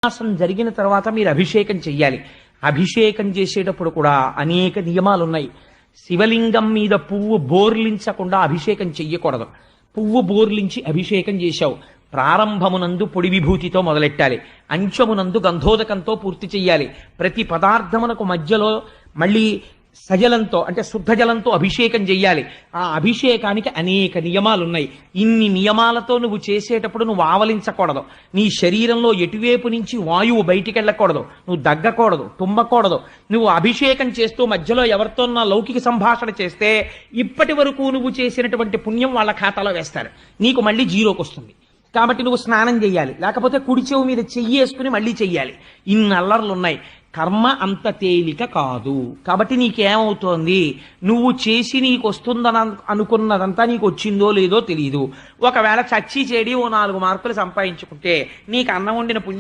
మాసం జరిగిన తర్వాత మీరు అభిషేకం చెయ్యాలి. అభిషేకం చేసేటప్పుడు కూడా అనేక నియమాలు ఉన్నాయి. శివలింగం మీద పువ్వు బోర్లించకుండా అభిషేకం చెయ్యకూడదు. పువ్వు బోర్లించి అభిషేకం చేశావు, ప్రారంభమునందు పొడి విభూతితో మొదలెట్టాలి, అంచమునందు గంధోదకంతో పూర్తి చెయ్యాలి. ప్రతి పదార్థమునకు మధ్యలో మళ్ళీ సజలంతో అంటే శుద్ధ జలంతో అభిషేకం చెయ్యాలి. ఆ అభిషేకానికి అనేక నియమాలున్నాయి. ఇన్ని నియమాలతో నువ్వు చేసేటప్పుడు నువ్వు ఆవలించకూడదు. నీ శరీరంలో ఎటువైపు నుంచి వాయువు బయటికి వెళ్ళకూడదు, నువ్వు దగ్గకూడదు, తుమ్మకూడదు. నువ్వు అభిషేకం చేస్తూ మధ్యలో ఎవరితోన్నా లౌకిక సంభాషణ చేస్తే ఇప్పటి వరకు నువ్వు చేసినటువంటి పుణ్యం వాళ్ళ ఖాతాలో వేస్తారు, నీకు మళ్ళీ జీరోకి వస్తుంది. కాబట్టి నువ్వు స్నానం చెయ్యాలి, లేకపోతే కుడి చెవు మీద చెయ్యేసుకుని మళ్ళీ చెయ్యాలి. ఇన్ని అల్లర్లు ఉన్నాయి. కర్మ అంత తేలిక కాదు. కాబట్టి నీకేమవుతోంది, నువ్వు చేసి నీకు వస్తుందని అనుకున్నదంతా నీకు వచ్చిందో లేదో తెలియదు. ఒకవేళ చచ్చి చెడి ఓ 4 మార్కులు సంపాదించుకుంటే నీకు అన్నం వండిన పుణ్యం